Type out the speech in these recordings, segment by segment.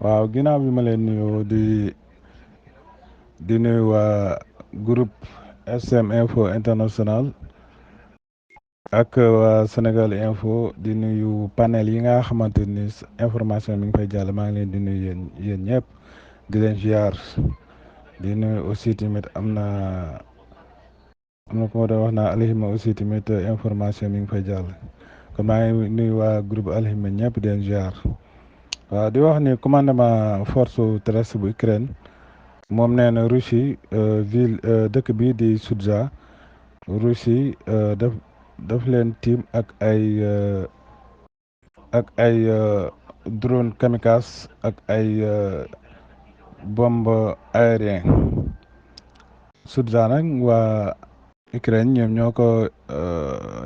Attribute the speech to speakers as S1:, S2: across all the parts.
S1: waaw ginnaaw bi ma leen nuyoo di nuyu waa groupe SM Info International ak waa Sénégal Info di nuyu panel yi nga xamante ni information mi ngi fay jàll maa ngi leen di nuyu yéen ñëpp di leen ziar di nuyu aussi tamit am na ko doon wax naa Alihima aussi tamit information mi ngi fay jàll kon maa ngi nuyu waa groupe Alihima ñëpp di leen ziar waaw di wax ni commandement force terrestre bu Ukraine. moom nee na Russie ville dëkk bi di Soudza Russie daf leen tiim ak ay drone kamikaze ak ay bombe aérien Soudza nag waa Ukraine ñoom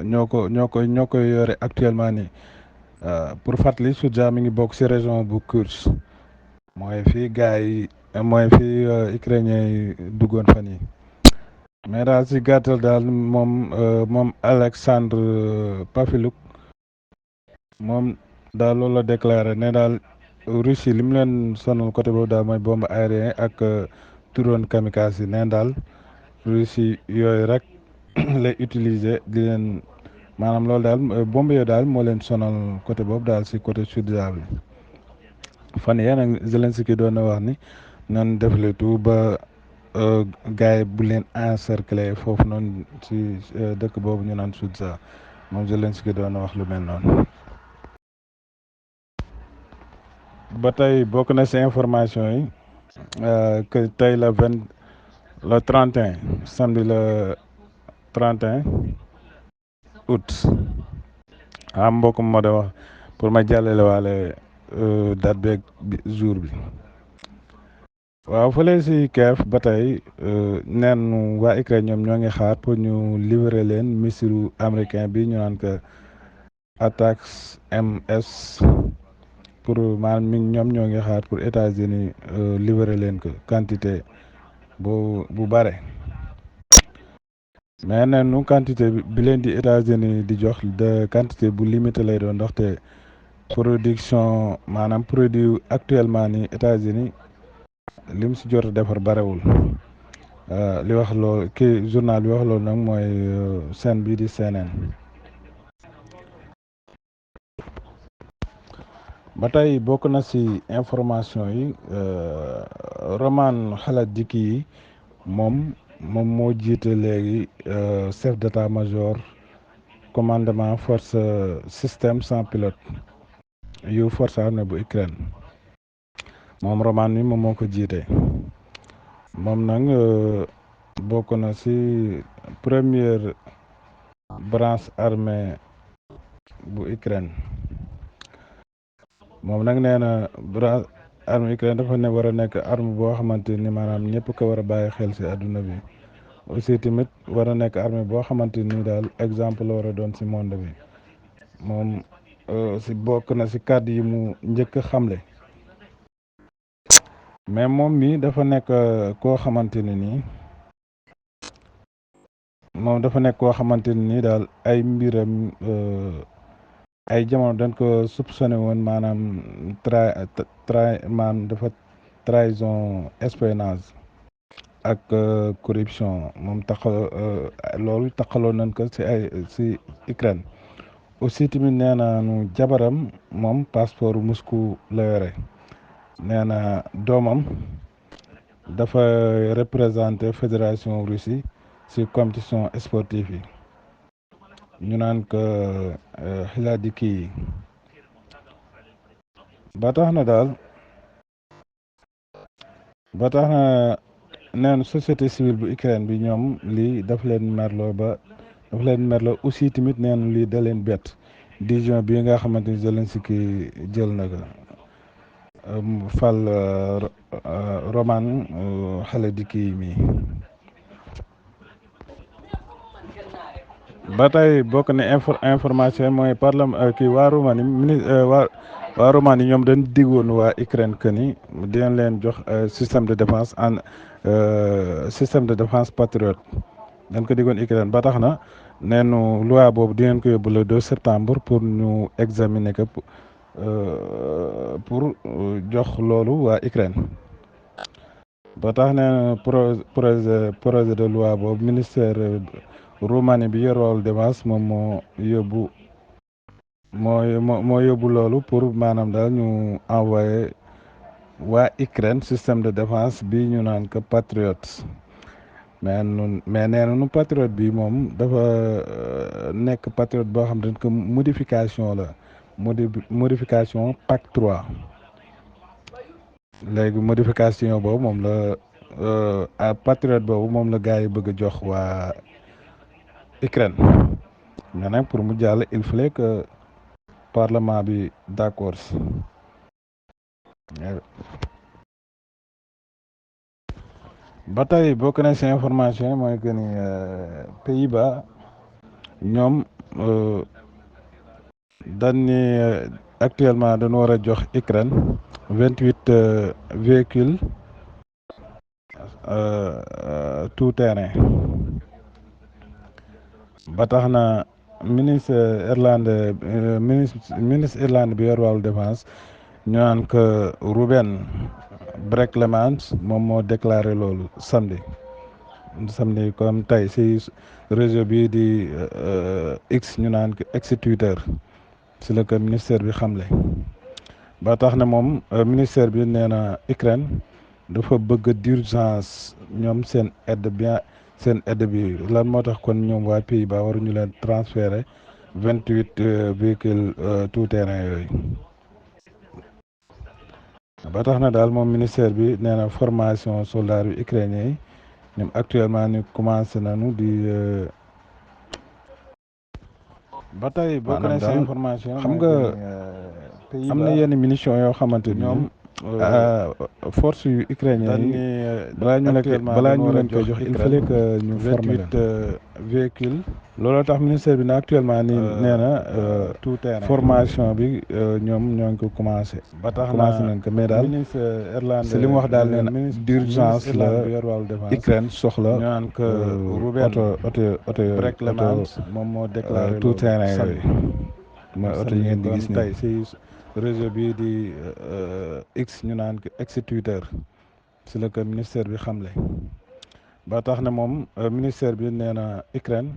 S1: ñoo ko yore actuellement nii pour fàttali Soudza mi ngi bokk ci région bu Kursk mooy fii ukrainien yi duggoon fan yi mais daal si gàttal daal moom Alexandre Pafiluk moom daal loolu la déclaré ne daal Russie li mu leen sonal côté boobu daal mooy bombe aérien ak drone kamikaze yi neen daal Russie yooyu rek lay utiliser di leen maanaam loolu daal bombe yooyu daal moo leen sonal côté boobu daal si côté sud bi fan yii nag Zelensky doon na wax ni nan def le tout ba gars yi bu leen encercler foofu noonu ci dëkk boobu ñu naan Soudza moom Zelensky doon na wax lu mel noonu. ba tey bokk na ci information yi que tey le 31 samedi le 31 août mbokk moo da wax pour ma jàllale waale date beeg jour bi. waaw fële si Kiev ba tey neen waa Ukraine ñoom ñoo ngi xaar pour ñu livrer leen missile américain bi ñu naan que ATACMS pour maanaam ñoom ñoo ngi xaar pour États-Unis livrer leen ko quantité bu bare mais neenu quantité bi leen di États-Unis di jox de quantité bu limité lay doon ndaxte production maanaam produit actuellement ni États-Unis lim si jot a defar barewul li wax loolu kii journal bi wax loolu nag mooy chaîne bii di CNN. ba tey bokk na ci information yi Roman Haladjiky yi moom moo jiite léegi chef d'état-major commandement force système sans pilote yu force armée bu Ukraine. moom Roman mi moom moo ko jiite moom nag bokk na ci première branche armée bu Ukraine moom nag nee na branche armée Ukraine dafa ne war a nekk arme boo xamante ni maanaam ñëpp ko war a bàyyi xel ci àdduna bi aussi tamit war a nekk armée boo xamante ni daal exemple la war a doon ci monde bi moom ci bokk na ci kàddu yi mu njëkk xamle. mais moom mi dafa nekk koo xamante ne nii daal ay mbiram ay jamono dañ ko soupçonné woon maanaam maanaam dafa trahison espionnage ak corruption moom loolu taxaloon nañ ko ci Ukraine aussi tamit nee nañu jabaram moom passeport Moscou la yore. nee na doomam dafa représenté fédération Russie ci compétition sportive yi ñu naan ko Haladjiky yi ba tax na nee na société civile bu Ukraine bi ñoom lii daf leen merloo aussi tamit nee na lii da leen bett décision bi nga xamante ni Zelensky jël na ko fal Roman Haladjiky mi ba tey bokk na information mooy parlement kii waa Roumanie ñoom dañ diggoon waa Ukraine que ni dinañ leen jox système de défense patriote dañ ko diggoon Ukraine ba tax na neenu loi boobu dinañ ko yóbbu le 2 septembre pour ñu examiner ko pour jox loolu waa Ukraine ba tax ne projet de loi boobu ministère Roumanie bi yor wàllu défense moom moo yóbbu loolu pour maanaam daal ñu envoyé waa Ukraine système de défense bi ñu naan ko Patriot mais nee na nu Patriot bi moom dafa nekk Patriot boo xam ne que modification la modification PAC 3 léegi modification boobu moom la Patriot boobu moom la gars yi bëgg a jox waa Ukraine mais nag pour mu jàll il fallait que parlement bi d'accord si ba tey bokk na si information mooy que ni Pays-Bas ñoom dañ ni actuellement dañu war a jox Ukraine 28 véhicules tout terrain ba tax na ministre Irlande bi yor wàllu défense ñu naan que Ruben Brekelmans moom moo déclaré loolu samedi comme tey si réseau bi di X ñu naan que ex Twitter si la ko ministère bi xamle ba tax na moom ministère bi nee na Ukraine dafa bëgg d'urgence ñoom seen aide bi lan moo tax kon ñoom waa Pays-Bas waruñu leen transférer 28 véhicules tout terrain yooyu ba tax na daal moom ministère bi nee na formation soldats yu ukrainiens yi ñoom actuellement ni commencé nañu di ba tey bokk na si information xam nga am na yenn munitions yoo xamante ni ñoom force yu ukrainiens yi balaa ñu leen koy jox il fallait que ñu former leen véhicules looloo tax ministère bi na actuellement nii nee na tout terrain formation bi ñoom ñoo ngi ko commencé ba tax commencé nañ ko mais daal si li mu wax daal nee na d'urgence la Ukraine soxla ñu naan que oto moom moo déclaré tout terrain yooyu mooy oto yi ngeen di gis nii si réseau bi di X ñu naan ko ex Twitter si la ko ministère bi xamle ba tax na moom ministère bi nee na Ukraine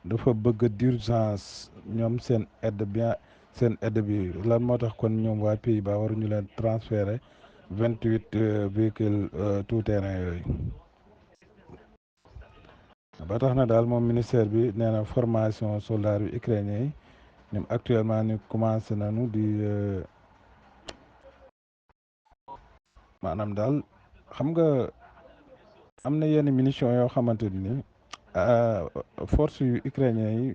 S1: dafa bëgg d'urgence ñoom seen aide bi lan moo tax kon ñoom waa Pays-Bas waruñu leen transférer 28 véhicules tout terrain yooyu ba tax na daal moom ministère bi nee na formation soldats yu ukrainiens yi ñoom actuellement ni commencé nañu di maanaam daal xam nga am na yenn munitions yoo xamante ni force yu ukrainiens yi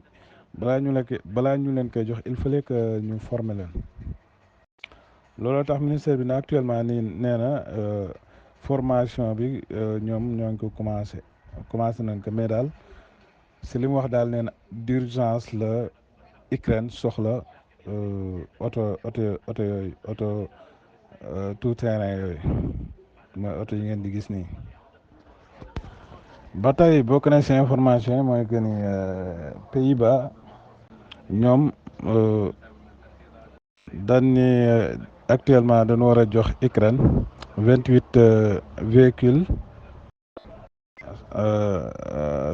S1: balaa ñu leen koy jox il fallait que ñu former leen looloo tax ministère bi na actuellement nii nee na formation bi ñoom ñoo ngi ko commencé nañ ko mais daal si li mu wax daal nee na d'urgence la Ukraine soxla oto yooyu tout terrain yooyu mooy oto yi ngeen di gis nii ba tey bokk na si information mooy que ni Pays-Bas ñoom dañ ni actuellement dañu war a jox Ukraine 28 véhicules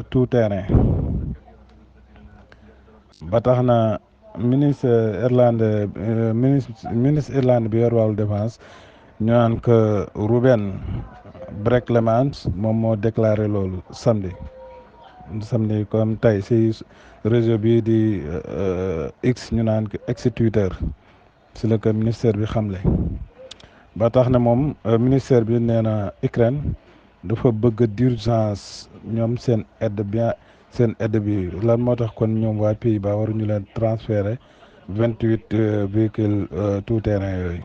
S1: tout terrain ba tax na ministre Irlande bi yor wàllu défense ñu naan que Ruben Brekelmans moom moo déclaré loolu samedi comme tey si réseau bi di X ñu naan ko ex Twitter si la ko ministère bi xamle ba tax na moom ministère bi nee na Ukraine dafa bëgg d'urgence ñoom seen aide bi lan moo tax kon ñoom waa Pays-Bas waruñu leen transférer 28 véhicules tout terrain yooyu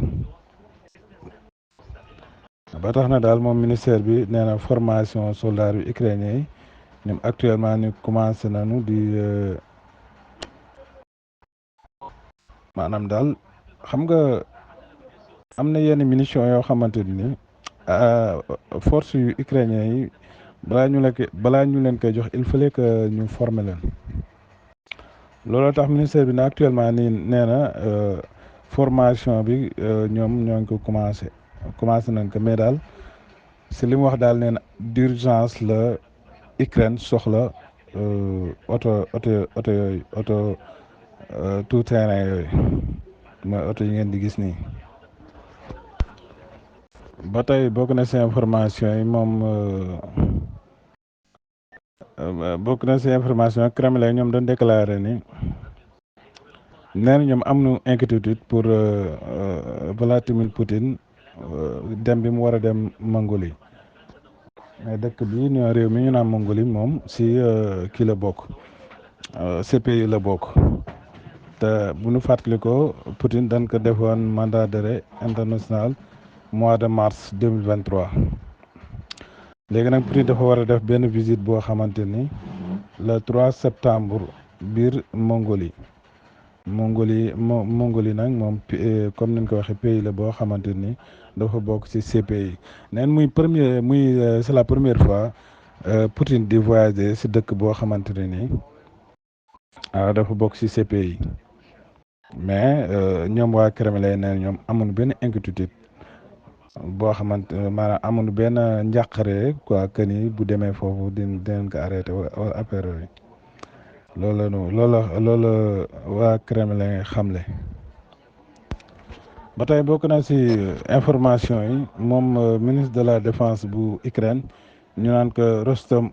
S1: ba tax na daal moom ministère bi nee na formation soldats yu ukrainiens yi ñoom actuellement ni commencé nañu di maanaam daal xam nga am na yenn munitions yoo xamante ni force yu ukrainiens yi balaa ñu leen koy jox il fallait que ñu former leen looloo tax ministère bi na actuellement nii nee na formation bi ñoom ñoo ngi ko commencé nañ ko mais daal si li mu wax daal nee na d'urgence la Ukraine soxla oto yooyu tout terrain yooyu mooy oto yi ngeen di gis nii. ba tey bokk na si information yi moom bokk na si information Kremlin ñoom dañ déclaré ni nee na ñoom am nu inquiétude pour Vladimir Poutine dem bi mu war a dem Mongolie mais dëkk bi ñu réew mi ñu naan Mongolie moom si kii la bokk CPI la bokk te bu ñu fàttali ko Poutine dañ ko defoon mandat d'arrêt international mois de mars 2023 léegi nag Poutine dafa war a def benn visite boo xamante ni le 3 septembre biir Mongolie Mongolie nag moom comme ni ñu ko waxee pays la boo xamante ni dafa bokk ci CPI neen c'est la première fois Poutine di voyager ci dëkk boo xamante ne ni dafa bokk ci CPI mais ñoom waa Kremlin neen ñoom amuñu benn inquiétude boo xamante maanaam amuñu benn njàqare quoi que ni bu demee foofu dinañ ko arrêté wala affaire yooyu loolu waa Kremlin xamle. ba tey bokk na ci information yi moom ministre de la défense bu Ukraine ñu naan ko Rostom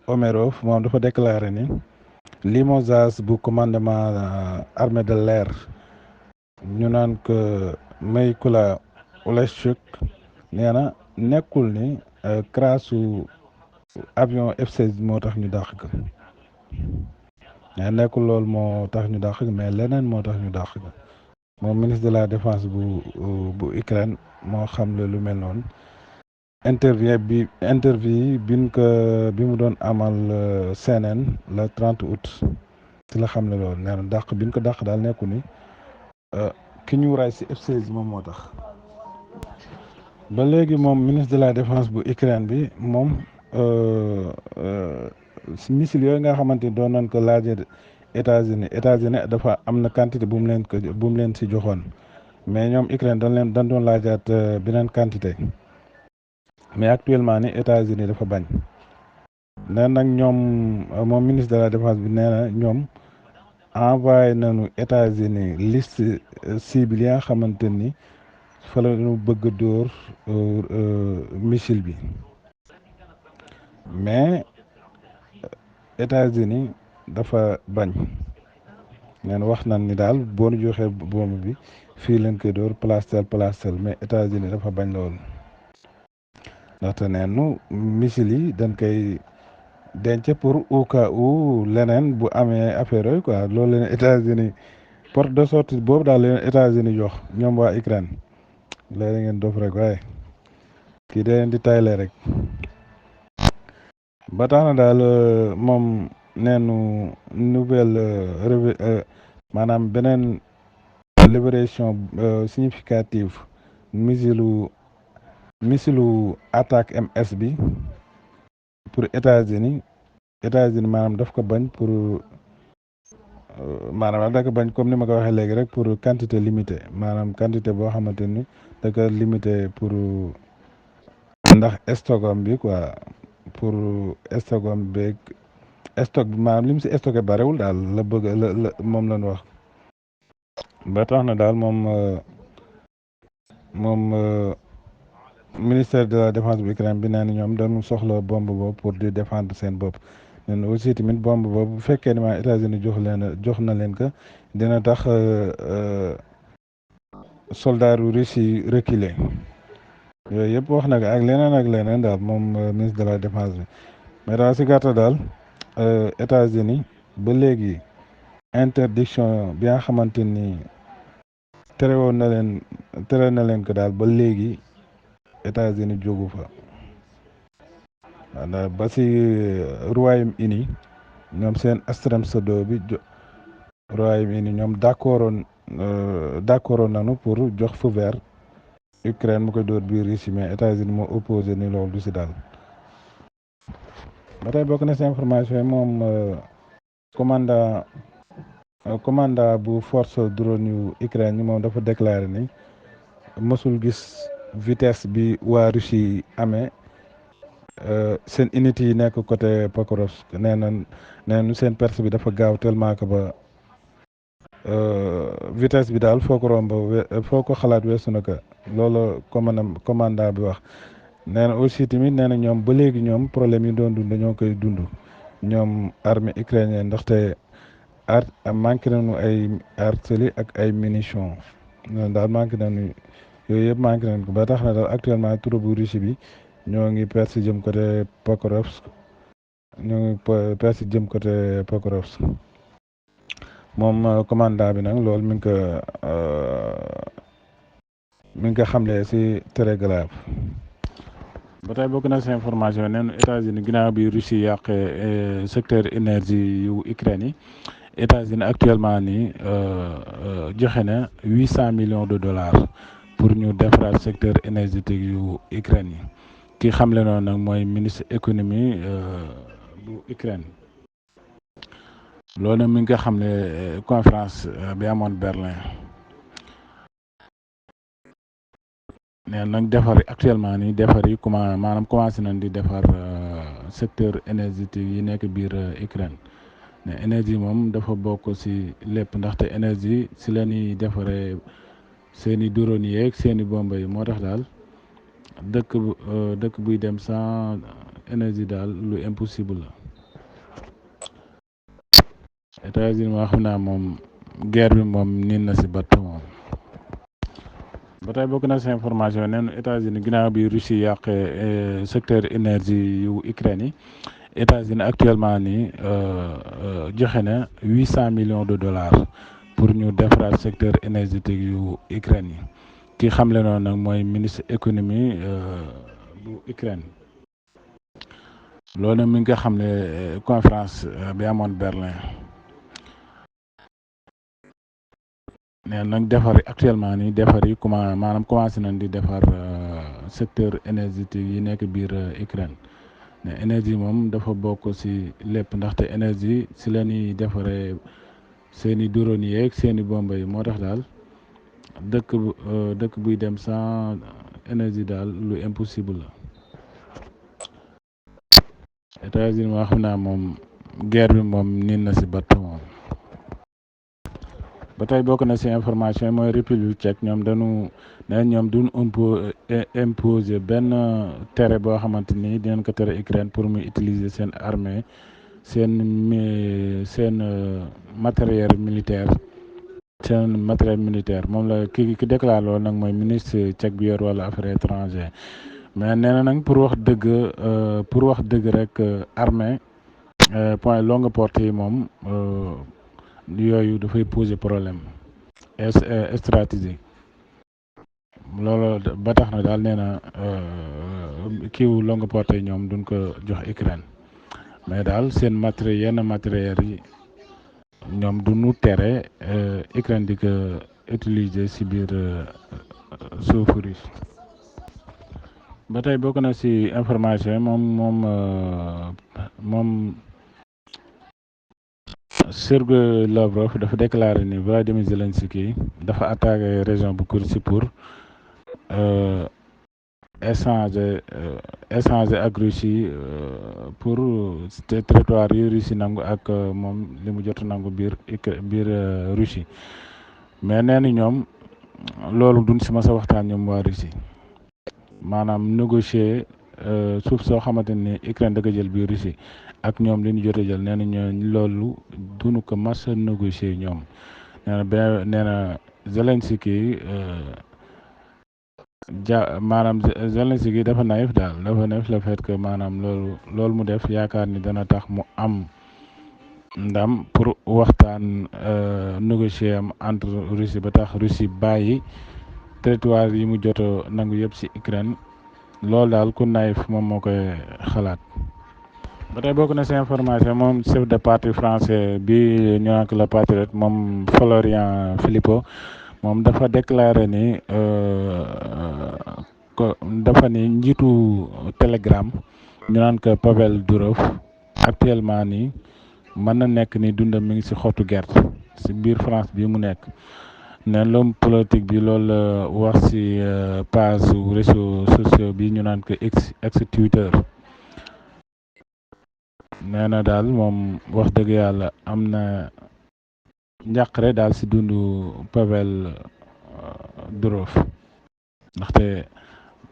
S1: Omerov moom dafa déclaré ni limogeage bu commandement armée de l'air ñu naan ko Mykola Oleshchuk nee na nekkul ni crash avion F-16 moo tax ñu dàq ko mais nekkul loolu moo tax ñu dàq mais leneen moo tax ñu dàq ko moom ministre de la défense bu Ukraine moo xam le lu mel noonu interview bi mu doon amal CNN le 30 août ci la xam ne loolu nee na dàq bi ñu ko dàq daal nekku ni ki ñu ray si F-16 moom moo tax ba léegi moom ministre de la défense bu Ukraine bi moom missile yooyu nga xamante ni doon nañ ko laajee États-Unis dafa am na quantité bu mu leen si joxoon mais ñoom Ukraine dañ doon laajaat beneen quantité mais actuellement ni États-Unis dafa bañ nee nag moom ministre de la défense bi nee na ñoom envoyé nañu États-Unis liste cible yi nga xamante ni fa la ñu bëgg a dóor missile bi mais États-Unis dafa bañ neen wax nañ ni daal boo ñu joxee bombe bi fii leen koy dóor place tel mais États-Unis dafa bañ loolu ndaxte neenu missile yi dañ koy denc pour au cas où leneen bu amee affaire yooyu quoi loolu leen États-Unis porte de sortie boobu daal leen États-Unis jox ñoom waa Ukraine léegi ngeen dof rek waaye kii da leen di tayle rek ba tax na daal moom neenu nouvelle maanaam beneen libération significative missilu attaque MS bi pour États-Unis maanaam daf ko bañ pour maanaam da ko bañ comme ni ma ko waxee léegi rek pour quantité limitée maanaam quantité boo xamante ni da ko limité pour ndax stockam bi quoi pour stockam beeg stock bi maanaam li mu si stocké barewul daal la bëgg la moom lañ wax ba tax na daal moom ministère de la défense bu Ukraine bi nee na ñoom dañu soxla bombe boobu pour di défendre seen bopp nee na aussi tamit bombe boobu bu fekkee ne maa États-Unis jox na leen ko dina tax soldats yu Russes yi reculer yooyu yëpp wax na ko ak leneen daal moom ministre de la défense bi mais daal si gàttal daal États-Unis ba léegi interdiction bi nga xamante ni tere na leen ko daal ba léegi États-Unis jógu fa ba si Royaume-Uni ñoom seen extrême pseudo bi Royaume-Uni ñoom d'accordoon nañu pour jox feu vert Ukraine mu koy dóor biir Russie mais États-Unis moo opposé ni loolu du si daal ba tey bokk na si information yi moom commandant commandant bu force drone yu Ukraine moom dafa déclaré ni mësul gis vitesse bi waa Russie amee seen unité yi nekk côté Pokrovsk nee na seen perce bi dafa gaaw tellement que ba vitesse bi daal foo ko romb foo ko xalaat weesu na ko loolu commandant bi wax. nee na aussi tamit nee na ñoom ba léegi ñoom problème yi doon dund dañoo koy dund ñoom armée ukrainienne ndaxte manqué nañu ay artillerie ak ay munitions ñoom daal manqué nañu yooyu yëpp manqué nañu ko ba tax na daal actuellement troupe bu Russie bi ñoo ngi perse jëm côté Pokrovsk moom commandant bi nag loolu mi ngi ko xamle si télégraphe. ba tey bokk na si information neen États-Unis ginnaaw bi Russie yàqee secteur énergie yu Ukraine yi États-Unis actuellement nii joxe na $800 millions pour ñu defaraat secteur énergétique yu Ukraine yi ki xamle noonu nag mooy ministre économie bu Ukraine loolu nag mi ngi ko xamle conférence bi amoon Berlin. nee nañ defar actuellement nii defar yi commencé nañ di defar secteur énergétique yi nekk biir Ukraine ne énergie moom dafa bokk ci lépp ndaxte énergie ci la ñuy defaree seeni drone yeeg seeni bombe yi moo tax daal dëkk buy dem sans énergie daal lu impossible la. États-Unis moo xam naa moom guerre bi moom niin na ci batt moom. ba tey bokk na si information neen États-Unis ginnaaw bi Russie yàqee secteur énergie yu Ukraine yi États-Unis actuellement nii joxe na $800 millions pour ñu defaraat secteur énergétique yu Ukraine yi ki xamle noonu nag mooy ministre économie bu Ukraine loolu nag mi ngi ko xamle conférence bi amoon Berlin. nee nañ defar actuellement nii defar yi commencé nañ di defar secteur énergétique yi nekk biir Ukraine ne énergie moom dafa bokk ci lépp ndaxte énergie ci la ñuy defaree seeni drone yeeg seeni bombe yi moo tax daal dëkk buy dem sans énergie daal lu impossible la. États-Unis moo xam naa moom guerre bi moom niin na ci batt moom. ba tey bokk na ci information mooy République tchèque ñoom duñ imposer benn tere boo xamante ni dinañ ko tere Ukraine pour muy utiliser seen armée seen matériel militaire moom la ki déclaré loolu nag mooy ministre tchèque bi yor wala affaires étrangères mais nee na nag pour wax dëgg rek armée point longue portée yi moom yooyu dafay poser problème stratégique loolu ba tax na daal nee na kiiwu longue portée ñoom duñ ko jox Ukraine mais daal seen yenn matériel yi ñoom duñu tere Ukraine di ko utiliser ci biir suufu Russie. ba tey bokk na ci information moom Sergey Lavrov dafa déclaré ni Vladimir Zelensky dafa attaqué région bu Kursk pour échanger ak Russie pour territoire yu Russie nangu ak moom li mu jot nangu biir Russie mais nee na ñoom loolu duñ ci mës a waxtaan ñoom waa Russie maanaam négocier suuf soo xamante ni Ukraine da ko jël biir Russie ak ñoom li ñu jot a jël nee na loolu duñu ko mas a négocier ñoom nee na Zelensky Zelensky dafa naïf daal dafa naïf le fait que maanaam loolu mu def yaakaar ni dana tax mu am ndam pour waxtaan négocier am entre Russie ba tax Russie bàyyi territoire yi mu joto nangu yëpp ci Ukraine loolu daal ku naïf moom moo koy xalaat. ba tey bokk na ci information moom chef de parti français bi ñu naan le Patriote moom Florian Philippot moom dafa déclaré ni dafa ni njiitu Telegram ñu naan ko Pavel Durov actuellement nii mën na nekk ni dundam mi ngi ci xottu gerte si biir France bi mu nekk neen l'homme politique bi loolu la wax si page su réseaux sociaux bi ñu naan ko ex Twitter nee na daal moom wax dëgg yàlla am na njàqare daal si dundu Pavel Durov ndaxte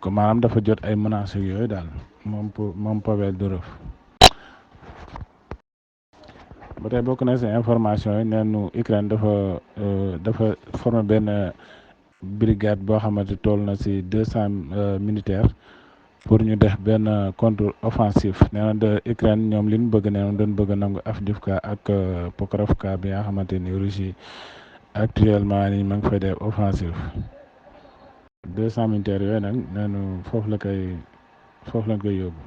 S1: ko maanaam dafa jot ay menaces yooyu daal moom Pavel Durov ba tey bokk na si information yi neenu Ukraine dafa formé benn brigade boo xamante toll na si 200 militaires pour ñu def benn contre offensif nee na de Ukraine ñoom li ñu bëgg nee na doon bëgg a nangu Avdiivka ak Pokrovka bi nga xamante ni Russie actuellement ni ma ngi fay def offensif 200 militaires yooyu nag neenu foofu lañ koy yóbbu.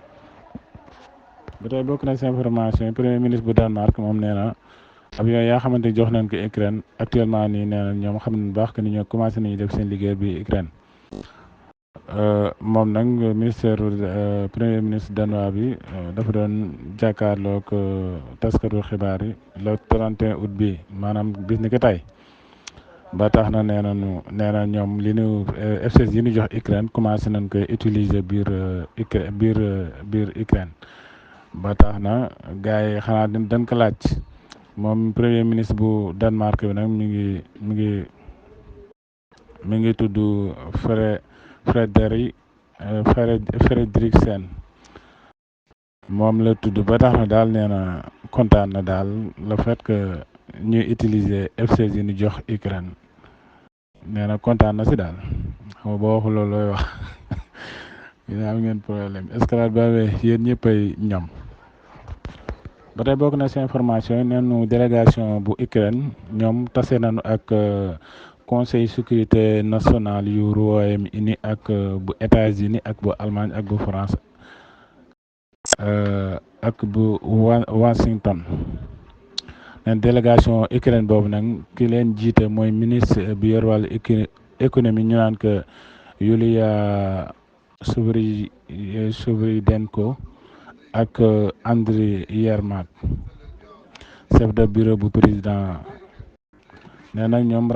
S1: ba tey bokk na si information premier ministre bu Danemark moom nee na avion yaa xamante ni jox nañ ko Ukraine actuellement nii nee na ñoom xam nañ baax que ni ñoo commencé nañu def seen liggéey bi Ukraine moom nag premier ministre danois bi dafa doon jàkkaarloog taskatu xibaar yi le 31 août bi maanaam bis ni ko tey ba tax na nee na ñoom li ñu F-16 yi ñu jox Ukraine commencé nañ koy utiliser biir Ukraine ba tax na gars yi xanaa dañ ko laaj moom premier ministre bu Danemark bi nag mi ngi tudd Frederiksen moom la tudd ba tax na daal nee na kontaan na daal le fait que ñuy utiliser F-16 yi ñu jox Ukraine nee na kontaan na si daal xam nga boo waxul loolu looy wax dina am ngeen problème escalade ba yéen ñëppay ñam. ba tey bokk na si information yi neenu délégation bu Ukraine ñoom tase nañu ak conseil sécurité nationale yu Royaume-Uni ak bu États-Unis ak bu Allemagne ak bu France ak bu Washington neen délégation Ukraine boobu nag ki leen jiite mooy ministre bi yor wàllu économie ñu naan ko Yulia Sviridenko ak Andriy Yermak chef de bureau bu président nee nag ñoom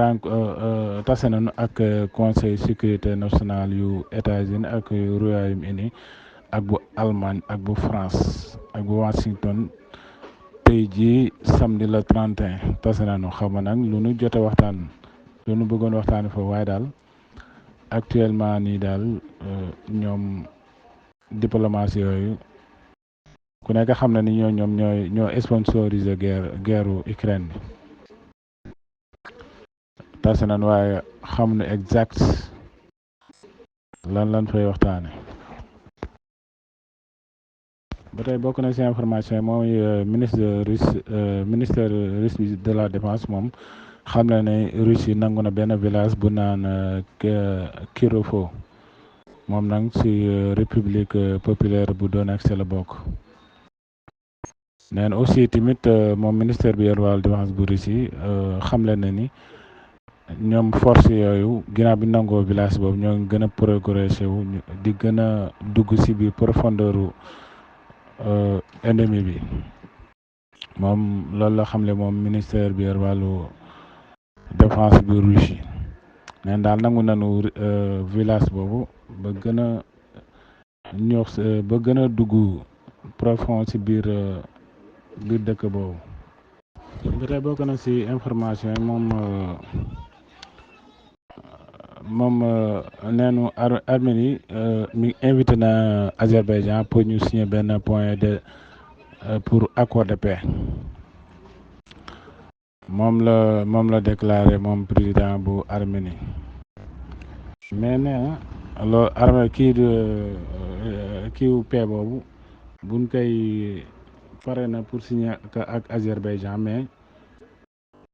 S1: tase nañu ak conseil sécurité nationale yu États-Unis ak Royaume-Uni ak bu Allemagne ak bu France ak bu Washington tey jii samedi le 31 tase nañu xam nag lu nu jote waxtaan lu nu bëggoon waxtaani foofu waaye daal actuellement nii daal ñoom diplomatie yooyu ku nekk xam na ni ñoo sponsorisé guerre Ukraine bi tase nañ waaye xam na exact lan fay waxtaane ba tey bokk na ci information yi mooy ministère russe de la défense moom xam na ne Russie nangu na benn village bu naan Kirovo moom nag ci république populaire bu Donetsk la bokk. neen aussi tamit moom ministère bi yor wàllu défense bu Russie xamle na ni ñoom force yooyu ginnaaw bi nangoo village boobu ñoo ngi gën a progressé wu di gën a dugg ci biir profondeur ennemi bi moom loolu la xamle moom ministère bi yor wàllu défense bu Russie neen daal nangu nañu village boobu ba gën a ñoox ba gën a dugg profond ci biir dëkk boobu. ba tey bokk na ci information yi moom neenu Arménie mi invité na Azerbaïdjan pour ñu signer benn point de pour accord de paix moom la déclaré moom président bu Arménie mais nee na loolu armée kiiwu paix boobu buñ koy pare na pour signer ak Azerbaïdjan mais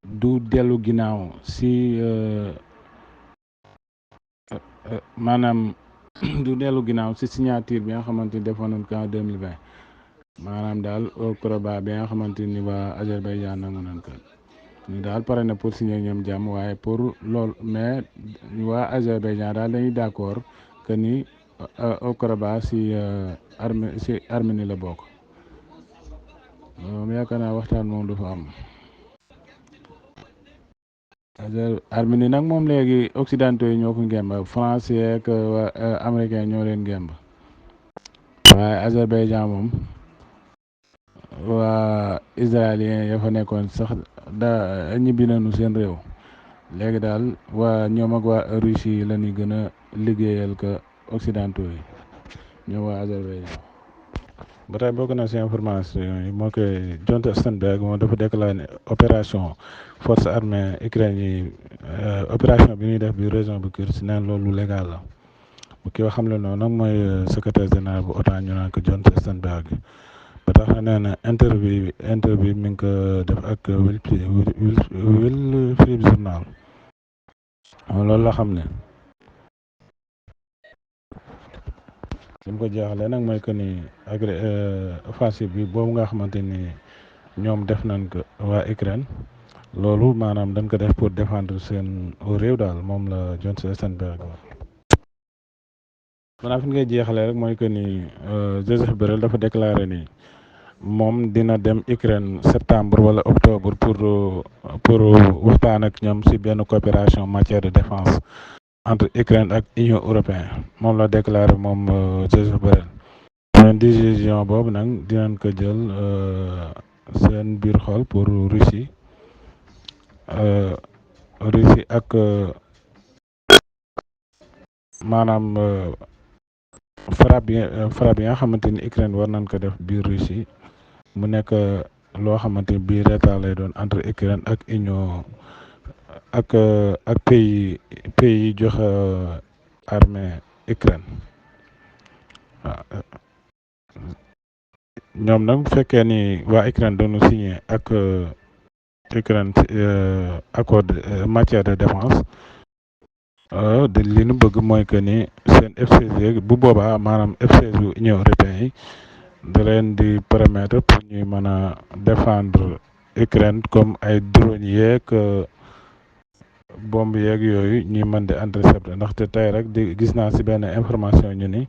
S1: du dellu ginnaaw si maanaam du dellu ginnaaw si signature bi nga xamante ni defoon nañ ko en 2020 maanaam daal au Karabakh bi nga xamante ni waa Azerbaïdjan nangu nañ ko ñu daal pare na pour signer ñoom jàmm waaye pour loolu mais waa Azerbaïdjan daal dañuy d'accord que ni au Karabakh si Arménie la bokk. moom yaakaar naa waxtaan moom du fa am Arménie nag moom léegi occidentaux yi ñoo ko ngemb français ak américain ñoo leen ngemb waaye Azerbaïdjan moom waa israélien ya fa nekkoon sax ñibbi nañu seen réew léegi daal ñoom ak waa Russie la ñuy gën a liggéeyal que occidentaux yi ñoom waa Azerbaïdjan ba tey bokk na si information yi moo koy John Stoltenberg moom dafa déclaré opération force armée Ukraine yi opération bi ñuy def bi région bu Kursk neen loolu légal la ki nga xam ne noonu nag mooy secrétaire général bu OTAN ñu naan ko John Stoltenberg ba tax na nee na interview mi ngi ko def ak Wall Journal loolu la xam ne li mu ko jeexalee nag mooy que ni offensive bi boobu nga xamante ni ñoom def nañ ko waa Ukraine loolu maanaam dañ ko def pour défendre seen réew daal moom la John Stoltenberg wax. maanaam fi ñu koy jeexalee rek mooy que ni Joseph Borrell dafa déclaré ni moom dina dem Ukraine septembre wala octobre pour waxtaan ak ñoom si benn coopération en matière de défense entre Ukraine ak Union européenne moom la déclaré moom Joseph Borrell. décision boobu nag dinañ ko jël seen biir xol pour Russie ak maanaam frappe yi nga xamante ni Ukraine war nañ ko def biir Russie mu nekk loo xamante ni biir état lay doon entre Ukraine ak Union ak pays yi joxe armée Ukraine waaw ñoom nag bu fekkee ni waa Ukraine doonu signé ak Ukraine accord matière de défense li ñu bëgg mooy que ni seen F-16 bu boobaa maanaam F-16 yu Union européenne yi da leen di permettre pour ñuy mën a défendre Ukraine comme ay drone yeeg bombe yeeg yooyu ñuy mën di intercepter ndaxte tey rek di gis naa si benn information ñu ni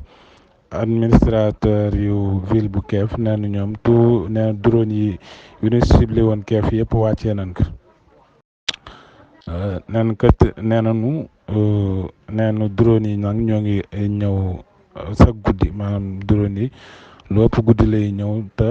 S1: administrateur yu ville bu Kiev nee na ñoom nee drone yi yu ñu ciblé woon Kiev yëpp wàccee nañ ko nee nañu drone yi nag ñoo ngi ñëw sax guddi maanaam drone yi lu ëpp guddi lay ñëw te